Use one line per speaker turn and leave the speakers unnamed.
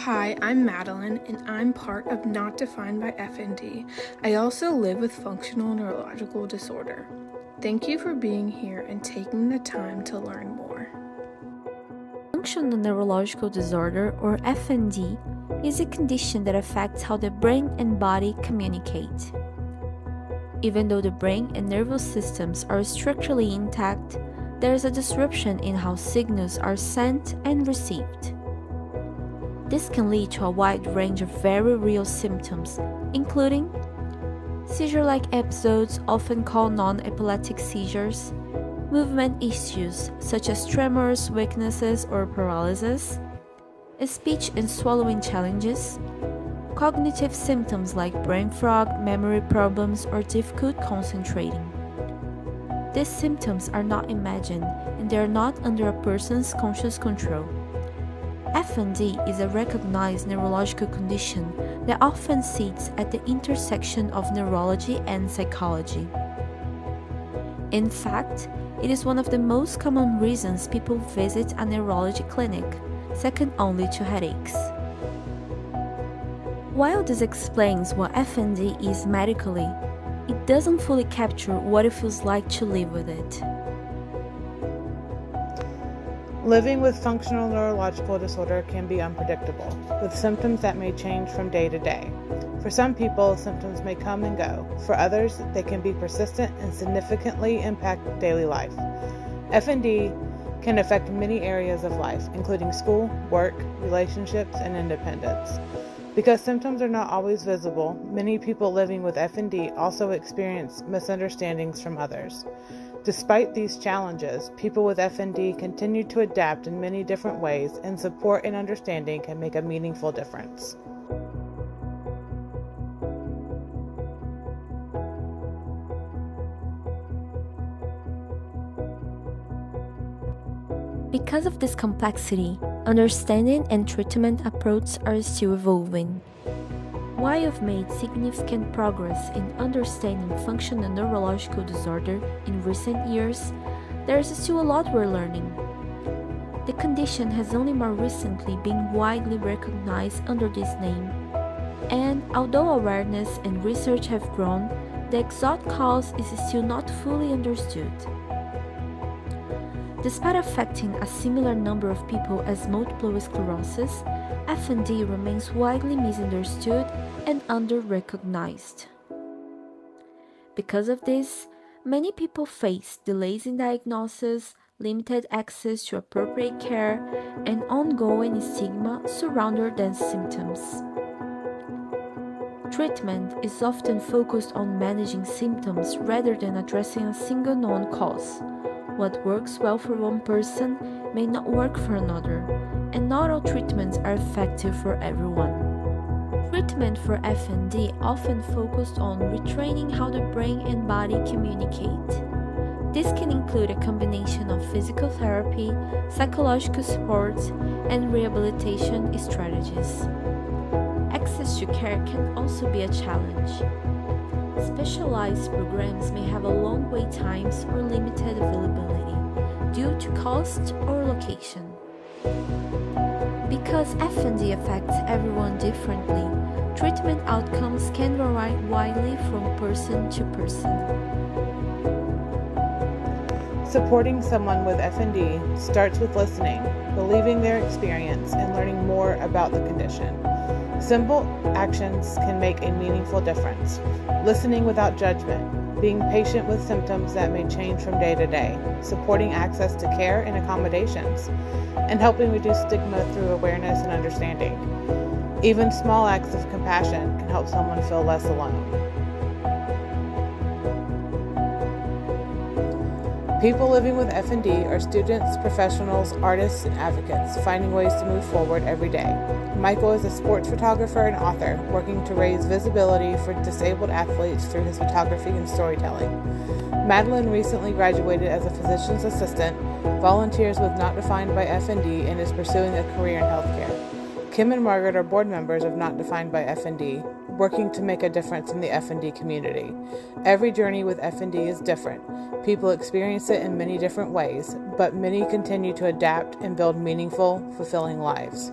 Hi, I'm Madeline, and I'm part of Not Defined by FND. I also live with Functional Neurological Disorder. Thank you for being here and taking the time to learn more.
Functional Neurological Disorder, or FND, is a condition that affects how the brain and body communicate. Even though the brain and nervous systems are structurally intact, there is a disruption in how signals are sent and received. This can lead to a wide range of very real symptoms, including seizure-like episodes, often called non-epileptic seizures, movement issues such as tremors, weaknesses, or paralysis, speech and swallowing challenges, cognitive symptoms like brain fog, memory problems, or difficult concentrating. These symptoms are not imagined, and they are not under a person's conscious control. FND is a recognized neurological condition that often sits at the intersection of neurology and psychology. In fact, it is one of the most common reasons people visit a neurology clinic, second only to headaches. While this explains what FND is medically, it doesn't fully capture what it feels like to live with it.
Living with functional neurological disorder can be unpredictable, with symptoms that may change from day to day. For some people, symptoms may come and go. For others, they can be persistent and significantly impact daily life. FND can affect many areas of life, including school, work, relationships, and independence. Because symptoms are not always visible, many people living with FND also experience misunderstandings from others. Despite these challenges, people with FND continue to adapt in many different ways, and support and understanding can make a meaningful difference.
Because of this complexity, understanding and treatment approaches are still evolving. While you've made significant progress in understanding functional neurological disorder in recent years, there is still a lot we're learning. The condition has only more recently been widely recognized under this name, and although awareness and research have grown, the exact cause is still not fully understood. Despite affecting a similar number of people as multiple sclerosis, FND remains widely misunderstood and under-recognized. Because of this, many people face delays in diagnosis, limited access to appropriate care, and ongoing stigma surrounding their symptoms. Treatment is often focused on managing symptoms rather than addressing a single known cause. What works well for one person may not work for another, and not all treatments are effective for everyone. Treatment for FND often focused on retraining how the brain and body communicate. This can include a combination of physical therapy, psychological support, and rehabilitation strategies. Access to care can also be a challenge. Specialized programs may have a long wait times or limited availability due to cost or location. Because FND affects everyone differently, treatment outcomes can vary widely from person to person.
Supporting someone with FND starts with listening, believing their experience, and learning more about the condition. Simple actions can make a meaningful difference. Listening without judgment, being patient with symptoms that may change from day to day, supporting access to care and accommodations, and helping reduce stigma through awareness and understanding. Even small acts of compassion can help someone feel less alone. People living with FND are students, professionals, artists, and advocates finding ways to move forward every day. Michael is a sports photographer and author working to raise visibility for disabled athletes through his photography and storytelling. Madeline recently graduated as a physician's assistant, volunteers with Not Defined by FND, and is pursuing a career in healthcare. Kim and Margaret are board members of Not Defined by FND, working to make a difference in the FND community. Every journey with FND is different. People experience it in many different ways, but many continue to adapt and build meaningful, fulfilling lives.